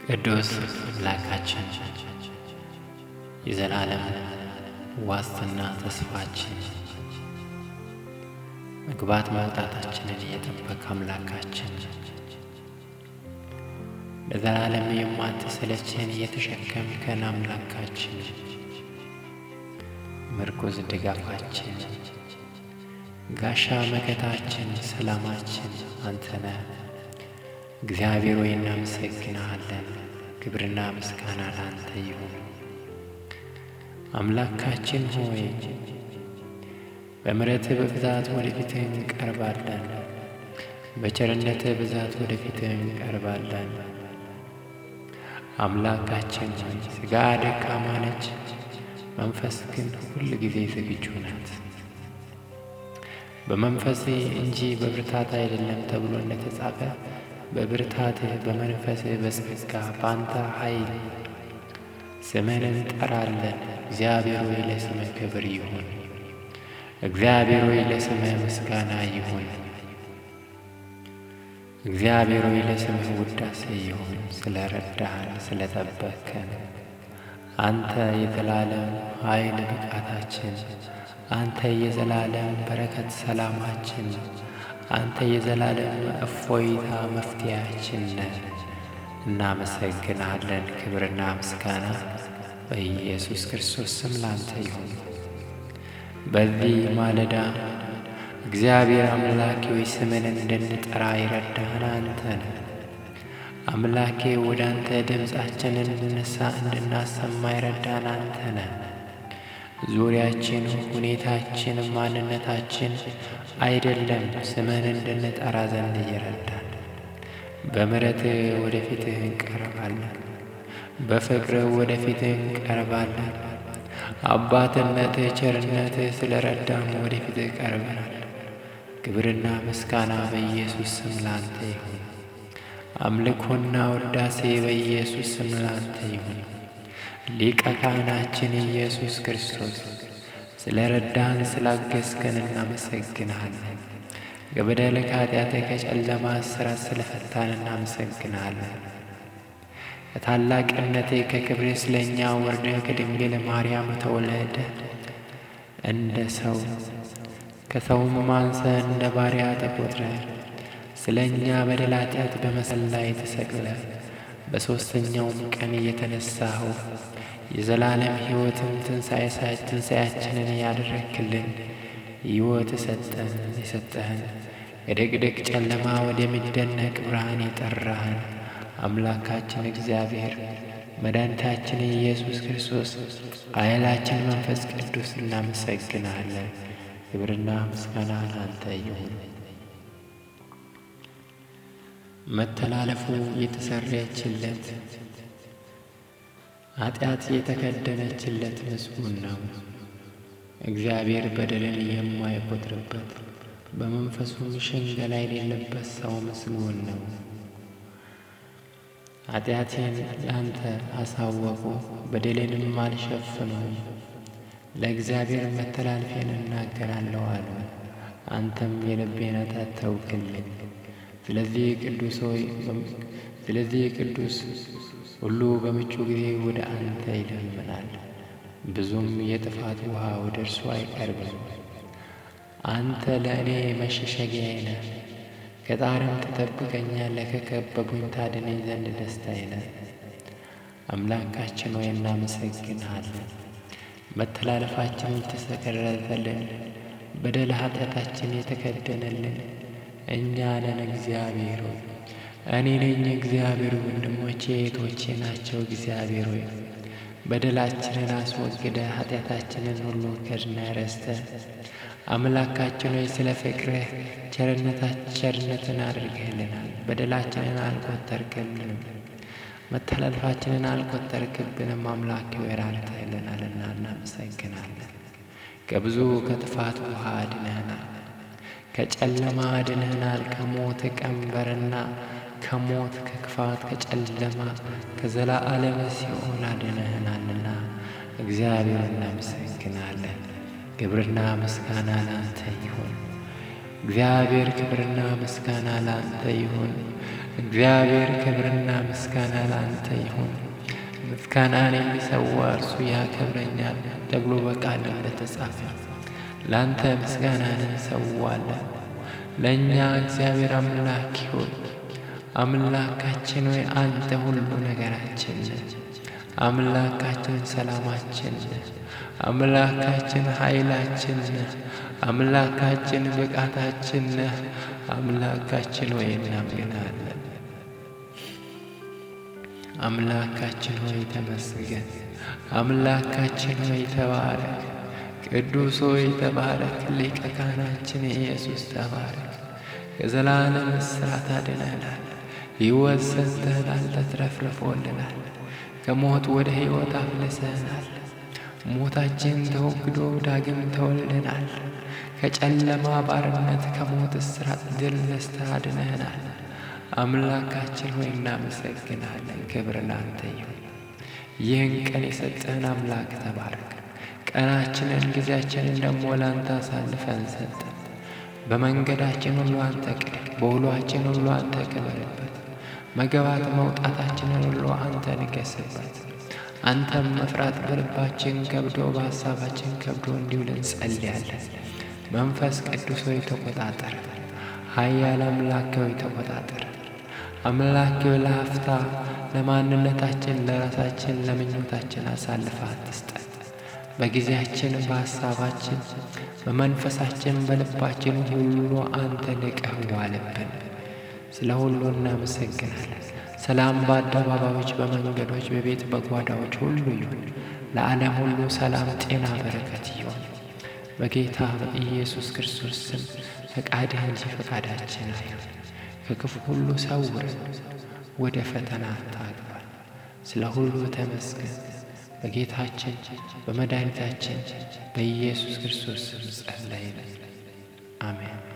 ቅዱስ አምላካችን የዘላለም ዋስትና ተስፋችን መግባት መውጣታችንን የጠበቀ አምላካችን ለዘላለም የማትሰለቸን የተሸከምከን አምላካችን ምርኩዝ ድጋፋችን ጋሻ መከታችን ሰላማችን አንተ ነህ። እግዚአብሔር ሆይ እናመሰግንሃለን። ክብርና ምስጋና ላንተ ይሁን። አምላካችን ሆይ በምሕረትህ ብዛት ወደፊትህ እንቀርባለን። በቸርነትህ ብዛት ወደፊትህ እንቀርባለን። አምላካችን ሆይ ሥጋ ደካማ ነች፣ መንፈስ ግን ሁል ጊዜ ዝግጁ ናት። በመንፈሴ እንጂ በብርታት አይደለም ተብሎ እንደተጻፈ በብርታትህ በመንፈስህ በጸጋ በአንተ ኃይል ስምህን እንጠራለን። እግዚአብሔር ሆይ ለስምህ ክብር ይሁን። እግዚአብሔር ሆይ ለስምህ ምስጋና ይሁን። እግዚአብሔር ሆይ ለስምህ ውዳሴ ይሁን። ስለ ረዳህን ስለ ጠበቅከን አንተ የዘላለም ኃይል ብቃታችን፣ አንተ የዘላለም በረከት ሰላማችን፣ አንተ የዘላለም እፎይታ መፍትያችን ነህ። እናመሰግናለን። ክብርና ምስጋና በኢየሱስ ክርስቶስ ስም ላንተ ይሁን። በዚህ ማለዳ እግዚአብሔር አምላኬ ሆይ ስምን እንድንጠራ ይረዳህን አንተ ነህ። አምላኬ ወደ አንተ ድምፃችንን እንድናሰማ ይረዳህን አንተ ነህ። ዙሪያችን፣ ሁኔታችን፣ ማንነታችን አይደለም ስምህን እንድንጠራ ዘንድ እየረዳን በምሕረትህ ወደፊትህ እንቀርባለን። በፍቅርህ ወደፊትህ እንቀርባለን። አባትነትህ ቸርነትህ ስለ ረዳን ወደፊትህ ቀርበናል። ክብርና ምስጋና በኢየሱስ ስም ላንተ ይሁን። አምልኮና ውዳሴ በኢየሱስ ስም ላንተ ይሁን። ሊቀ ካህናችን ኢየሱስ ክርስቶስ ስለ ረዳን ስላገዝከን እናመሰግንሃለን። ከበደል ከኃጢአትህ ከጨለማ እስራት ስለ ፈታን እናመሰግንሃለን። ከታላቅነትህ ከክብርህ ስለ እኛ ወርደህ ከድንግል ማርያም ተወለደ እንደ ሰው ከሰውም አንሰህ እንደ ባሪያ ተቆጥረህ ስለ እኛ በደል ኃጢአት በመስቀል ላይ ተሰቅለህ በሦስተኛውም ቀን እየተነሳኸው የዘላለም ሕይወትን ትንሣኤያችንን ያደረግክልን ሕይወት የሰጠህን ከድቅድቅ ጨለማ ወደሚደነቅ ብርሃን የጠራህን አምላካችን እግዚአብሔር መድኃኒታችን ኢየሱስ ክርስቶስ ኃይላችን መንፈስ ቅዱስ እናመሰግናለን። ክብርና ምስጋና ላንተ ይሁን። መተላለፉ የተሰረየችለት ኃጢአት የተከደነችለት ምስጉን ነው። እግዚአብሔር በደልን የማይቆጥርበት በመንፈሱም ሽንገላ የሌለበት ሰው ምስጉን ነው። ኃጢአቴን ለአንተ አሳወቁ፣ በደሌንም አልሸፍኑም። ለእግዚአብሔር መተላለፌን እናገራለሁ አሉ። አንተም የልቤን ኃጢአት ተውክልኝ። ስለዚህ ቅዱስ ሁሉ በምቹ ጊዜ ወደ አንተ ይለምናል፣ ብዙም የጥፋት ውሃ ወደ እርሱ አይቀርብም። አንተ ለእኔ መሸሸጊያዬ ነህ፣ ከጣርም ትጠብቀኛለህ፣ ከከበቡኝ ታድነኝ ዘንድ ደስታዬ ነህ። አምላካችን ሆይ እናመሰግንሃለን። መተላለፋችን የተሰረዘልን፣ በደል ኃጢአታችን የተከደነልን እኛ ነን። እግዚአብሔር ሆይ እኔ ነኝ። እግዚአብሔር ወንድሞቼ እህቶቼ ናቸው። እግዚአብሔር ሆይ በደላችንን አስወግደ ኃጢአታችንን ሁሉ ከድነህ ረስተህ አምላካችን ሆይ ስለ ፍቅርህ ቸርነትን አድርገህልናል። በደላችንን አልቆጠርክብንም፣ መተላለፋችንን አልቆጠርክብንም። አምላኬ ሆይ ራርተህልናልና እናመሰግናለን። ከብዙ ከጥፋት ውሃ አድነህናል፣ ከጨለማ አድነህናል። ከሞት ቀንበርና ከሞት ከክፋት ከጨለማ ከዘላለም ሲኦል አድነህናልና እግዚአብሔር እናመሰግናለን። ክብርና ምስጋና ላንተ ይሁን። እግዚአብሔር ክብርና ምስጋና ላንተ ይሁን። እግዚአብሔር ክብርና ምስጋና ላንተ ይሁን። ምስጋናን የሚሰዋ እርሱ ያከብረኛል ተብሎ በቃል እንደተጻፈ ላንተ ምስጋናን እንሰዋለን። ለእኛ እግዚአብሔር አምላክ ሆይ አምላካችን ሆይ አንተ ሁሉ ነገራችን ነህ። አምላካችን ሰላማችን ነህ። አምላካችን ኃይላችን ነህ። አምላካችን ብቃታችን ነህ። አምላካችን ሆይ እናመሰግናለን። አምላካችን ሆይ ተመስገን። አምላካችን ሆይ ተባረክ። ቅዱስ ሆይ ተባረክ። ሊቀ ካህናችን ኢየሱስ ተባረክ። ከዘላለም እስራት አድነናል። ሕይወት ሰጥተናል፣ ተትረፍርፎልናል። ከሞት ወደ ሕይወት አፍልሰናል። ሞታችን ተወግዶ ዳግም ተወልደናል። ከጨለማ ባርነት ከሞት እስራት ድል ነስተህ አድነናል። አምላካችን ሆይ እናመሰግናለን። ክብር ላንተ ይሁን። ይህን ቀን የሰጠህን አምላክ ተባረክ። ቀናችንን ጊዜያችንን ደግሞ ላንተ አሳልፈን ሰጠን። በመንገዳችን ሁሉ አንተ ቅደም። በውሏችን ሁሉ አንተ ክበርበት። መግባት መውጣታችንን ሁሉ አንተ ንገስበት። አንተም መፍራት በልባችን ከብዶ በሐሳባችን ከብዶ እንዲውል እንጸልያለን። መንፈስ ቅዱስ ሆይ ተቆጣጠር። ኃያል አምላክ ሆይ ተቆጣጠር። አምላክ ሆይ ለአፍታ ለማንነታችን፣ ለራሳችን፣ ለምኞታችን አሳልፈህ አትስጠን። በጊዜያችን፣ በሐሳባችን፣ በመንፈሳችን፣ በልባችን ሁሉ አንተ ንቀህ ዋልብን። ስለ ሁሉ እናመሰግናለን። ሰላም በአደባባዮች፣ በመንገዶች፣ በቤት በጓዳዎች ሁሉ ይሁን። ለዓለም ሁሉ ሰላም፣ ጤና፣ በረከት ይሁን። በጌታ በኢየሱስ ክርስቶስ ስም ፈቃድህ እንጂ ፈቃዳችን አይሁን። ከክፉ ሁሉ ሰውረን፣ ወደ ፈተና አታግባን። ስለ ሁሉ ተመስገን። በጌታችን በመድኃኒታችን በኢየሱስ ክርስቶስ ስም ጸለይን። አሜን።